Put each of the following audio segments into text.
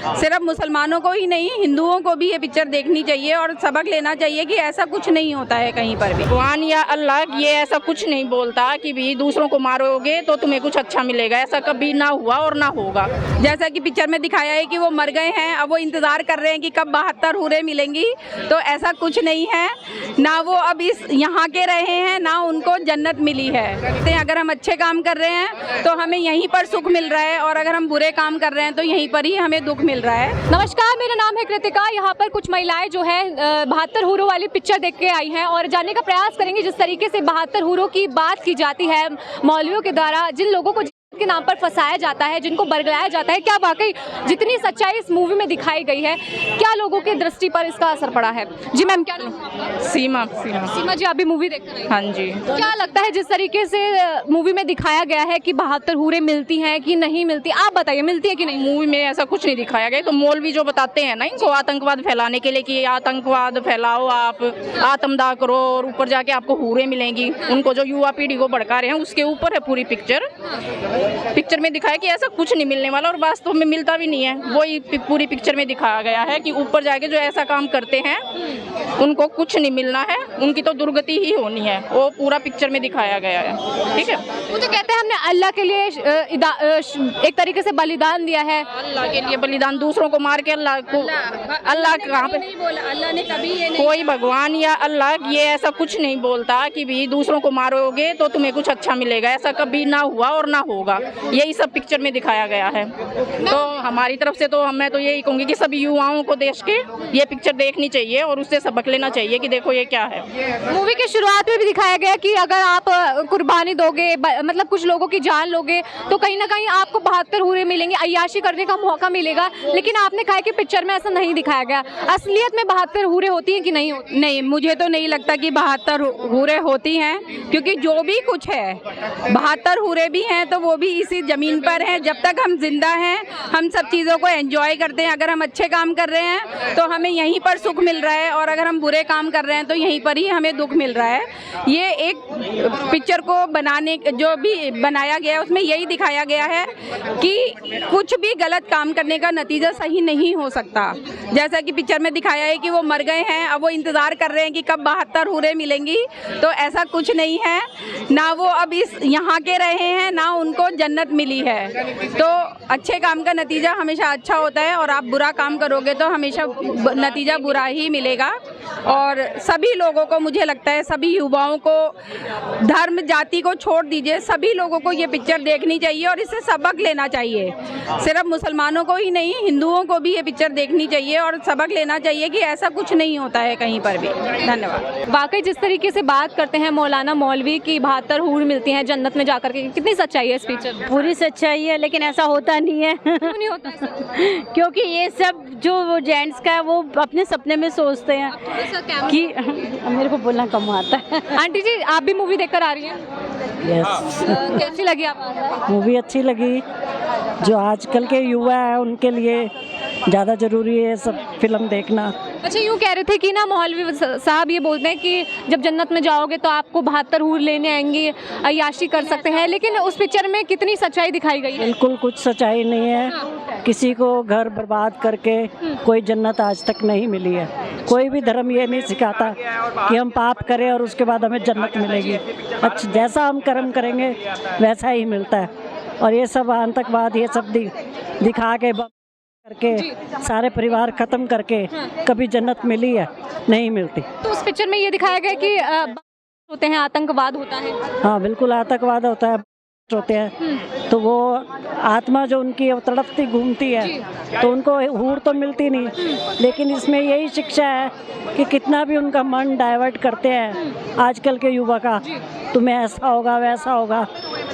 सिर्फ मुसलमानों को ही नहीं, हिंदुओं को भी ये पिक्चर देखनी चाहिए और सबक लेना चाहिए कि ऐसा कुछ नहीं होता है कहीं पर भी। भगवान या अल्लाह ये ऐसा कुछ नहीं बोलता कि भी दूसरों को मारोगे तो तुम्हें कुछ अच्छा मिलेगा, ऐसा कभी ना हुआ और ना होगा। जैसा कि पिक्चर में दिखाया है कि वो मर गए हैं, अब वो इंतजार कर रहे हैं कि कब 72 हूरें मिलेंगी, तो ऐसा कुछ नहीं है। ना वो अब इस यहाँ के रहे हैं, ना उनको जन्नत मिली है। अगर हम अच्छे काम कर रहे हैं तो हमें यहीं पर सुख मिल रहा है, और अगर हम बुरे काम कर रहे हैं तो यहीं पर ही हमें दुख मिल रहा है। नमस्कार, मेरा नाम है कृतिका। यहाँ पर कुछ महिलाएं जो है 72 हूरों वाली पिक्चर देख के आई हैं और जानने का प्रयास करेंगे जिस तरीके से 72 हूरों की बात की जाती है मौलवियों के द्वारा, जिन लोगों को के नाम पर फंसाया जाता है, जिनको बरगलाया जाता है। क्या वाकई जितनी सच्चाई इस मूवी में दिखाई गई है, क्या लोगों की दृष्टि पर इसका असर पड़ा है? जी मैम, क्या नाम है आपका? सीमा। सीमा जी, आप भी मूवी देख रहे हैं? हाँ जी। क्या लगता है जिस तरीके से मूवी में दिखाया गया है कि 72 हूरें मिलती हैं कि नहीं मिलती, आप बताइए, मिलती है कि नहीं? मूवी में ऐसा कुछ नहीं दिखाया गया। तो मौलवी जो बताते हैं ना इनको आतंकवाद फैलाने के लिए कि आतंकवाद फैलाओ, आप आत्मदाह करो और ऊपर जाके आपको हूरें मिलेंगी, उनको जो युवा पीढ़ी को भड़का रहे हैं, उसके ऊपर है पूरी पिक्चर में दिखाया कि ऐसा कुछ नहीं मिलने वाला और वास्तव में मिलता भी नहीं है। वही पूरी पिक्चर में दिखाया गया है कि ऊपर जाके जो ऐसा काम करते हैं उनको कुछ नहीं मिलना है, उनकी तो दुर्गति ही होनी है। वो पूरा पिक्चर में दिखाया गया है। ठीक है, वो तो कहते हैं हमने अल्लाह के लिए एक तरीके से बलिदान दिया है। अल्लाह के लिए बलिदान, दूसरों को मार के अल्लाह कहाँ पे नहीं बोला, अल्लाह ने कभी ये कोई भगवान या अल्लाह ये ऐसा कुछ नहीं बोलता कि भी दूसरों को मारोगे तो तुम्हें कुछ अच्छा मिलेगा, ऐसा कभी ना हुआ और ना होगा। यही सब पिक्चर में दिखाया गया है। तो हमारी तरफ से तो मैं तो यही कहूँगी कि सभी युवाओं को देश के ये पिक्चर देखनी चाहिए और उससे सबक लेना चाहिए कि देखो ये क्या है। मूवी की शुरुआत में भी दिखाया गया कि अगर आप कुर्बानी दोगे, मतलब कुछ लोगों की जान लोगे, तो कहीं ना कहीं आपको 72 हूरें मिलेंगे, अय्याशी करने का मौका मिलेगा। लेकिन आपने कहा कि पिक्चर में ऐसा नहीं दिखाया गया। असलियत में 72 हूरें होती हैं कि नहीं होती? नहीं, मुझे तो नहीं लगता कि 72 हूरें होती हैं, क्योंकि जो भी कुछ है 72 हूरें भी हैं तो वो भी इसी ज़मीन पर हैं। जब तक हम जिंदा हैं हम सब चीज़ों को एंजॉय करते हैं। अगर हम अच्छे काम कर रहे हैं तो हमें यहीं पर सुख मिल रहा है, और अगर हम बुरे काम कर रहे हैं तो यहीं पर ही हमें दुख मिल रहा है। ये एक पिक्चर को बनाने जो भी बनाया गया है उसमें यही दिखाया गया है कि कुछ भी गलत काम करने का नतीजा सही नहीं हो सकता। जैसा कि पिक्चर में दिखाया है कि वो मर गए हैं, अब वो इंतज़ार कर रहे हैं कि कब 72 हूरें मिलेंगी, तो ऐसा कुछ नहीं है। ना वो अब इस यहाँ के रहे हैं, ना उनको जन्नत मिली है। तो अच्छे काम का नतीजा हमेशा अच्छा होता है, और आप बुरा काम करोगे तो हमेशा नतीजा बुरा ही मिलेगा। और सभी लोगों को, मुझे लगता है सभी युवाओं को, धर्म जाति को छोड़ दीजिए, सभी लोगों को ये पिक्चर देखनी चाहिए और इससे सबक लेना चाहिए। सिर्फ मुसलमानों को ही नहीं, हिंदुओं को भी ये पिक्चर देखनी चाहिए और सबक लेना चाहिए कि ऐसा कुछ नहीं होता है कहीं पर भी। धन्यवाद। वाकई जिस तरीके से बात करते हैं मौलाना मौलवी की 72 हूर मिलती हैं जन्नत में जाकर के, कितनी सच्चाई है इस पिक्चर में? पूरी सच्चाई है, लेकिन ऐसा होता नहीं है। क्यों नहीं होता ऐसा? क्योंकि ये सब जो जेंट्स का है वो अपने सपने में सोचते हैं कि मेरे को बोलना कम आता है। आंटी जी, आप भी मूवी देखकर आ रही हैं? यस, कैसी लगी आपको? मूवी अच्छी लगी। जो आजकल के युवा है उनके लिए ज़्यादा ज़रूरी है सब फिल्म देखना। अच्छा, यूँ कह रहे थे कि ना मौलवी साहब ये बोलते हैं कि जब जन्नत में जाओगे तो आपको 72 हूर लेने आएंगे, अय्याशी कर सकते हैं, लेकिन उस पिक्चर में कितनी सच्चाई दिखाई गई है? बिल्कुल कुछ सच्चाई नहीं है। किसी को घर बर्बाद करके कोई जन्नत आज तक नहीं मिली है। कोई भी धर्म ये नहीं सिखाता कि हम पाप करें और उसके बाद हमें जन्नत मिलेगी। अच्छा, जैसा हम कर्म करेंगे वैसा ही मिलता है। और ये सब आतंकवाद, ये सब दिखा के करके सारे परिवार खत्म करके कभी जन्नत मिली है? नहीं मिलती। तो उस पिक्चर में ये दिखाया गया कि होते हैं, आतंकवाद होता है। हाँ बिल्कुल, आतंकवाद होता है, होते हैं। तो वो आत्मा जो उनकी तड़पती घूमती है तो उनको हूर तो मिलती नहीं। लेकिन इसमें यही शिक्षा है कि कितना भी उनका मन डाइवर्ट करते हैं आजकल के युवा का, तुम्हें ऐसा होगा वैसा होगा,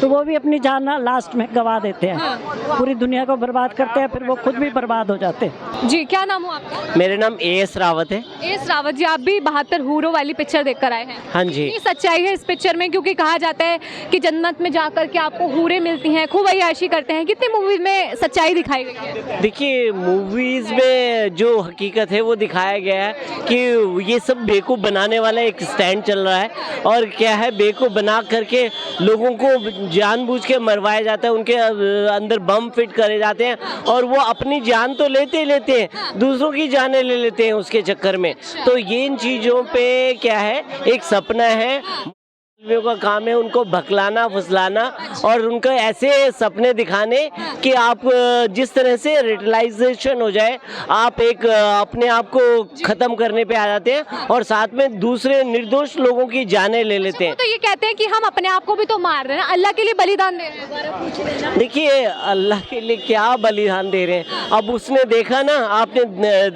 तो वो भी अपनी जान लास्ट में गंवा देते हैं। पूरी दुनिया को बर्बाद करते हैं, फिर वो खुद भी बर्बाद हो जाते हैं। जी, क्या नाम हो आपका? मेरा नाम एस रावत है। एस रावत जी, आप भी 72 हूरों वाली पिक्चर देखकर आए हैं? हाँ जी। ये सच्चाई है इस पिक्चर में, क्योंकि कहा जाता है कि जन्नत में जाकर के आपको हूरें मिलती हैं, खूब अय्याशी करते हैं। कितनी मूवीज में सच्चाई दिखाई गई है? देखिए, मूवीज में जो हकीकत है वो दिखाया गया है कि ये सब बेवकूफ़ बनाने वाला एक स्टैंड चल रहा है, और क्या है, बेवकूफ़ बना करके लोगों को जानबूझ के मरवाया जाता है, उनके अंदर बम फिट करे जाते हैं और वो अपनी जान तो लेते ही लेते हैं, दूसरों की जानें ले लेते हैं उसके चक्कर में। तो ये इन चीज़ों पे क्या है, एक सपना है, मौलवियों का काम है उनको भकलाना फुसलाना और उनको ऐसे सपने दिखाने कि आप जिस तरह से रिटलाइजेशन हो जाए, आप एक अपने आप को ख़त्म करने पे आ जाते हैं और साथ में दूसरे निर्दोष लोगों की जानें ले लेते हैं। तो ये कहते हैं कि हम अपने आप को भी तो मार रहे हैं, अल्लाह के लिए बलिदान दे रहे हैं। देखिए, अल्लाह के लिए क्या बलिदान दे रहे हैं। अब उसने देखा ना,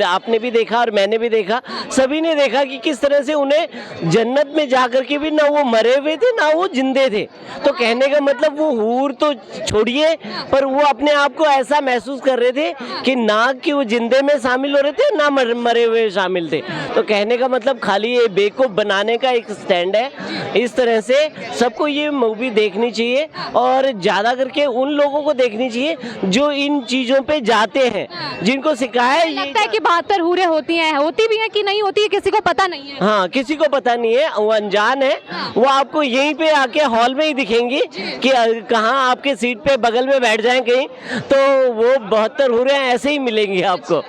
आपने भी देखा और मैंने भी देखा, सभी ने देखा कि किस तरह से उन्हें जन्नत में जाकर के भी ना वो मरे हुए थे ना वो जिंदे थे। तो कहने का मतलब वो हूर तो छोड़िए, पर वो अपने आप को ऐसा महसूस कर रहे थे कि ना कि वो जिंदे में शामिल हो रहे थे ना मरे हुए शामिल थे। तो कहने का मतलब खाली ये बेवकूफ बनाने का एक स्टैंड है। इस तरह से सबको ये मूवी देखनी चाहिए और ज़्यादा करके उन लोगों को देखनी चाहिए जो इन चीज़ों पे जाते हैं, जिनको सिखाया लगता है कि 72 हूरें होती हैं, होती भी हैं कि नहीं होती है किसी को पता नहीं है। हाँ, किसी को पता नहीं है, वो अनजान है। वो आपको यहीं पे आके हॉल में ही दिखेंगी कि कहाँ आपके सीट पे बगल में बैठ जाएं कहीं, तो वो 72 हूरें ऐसे ही मिलेंगी आपको।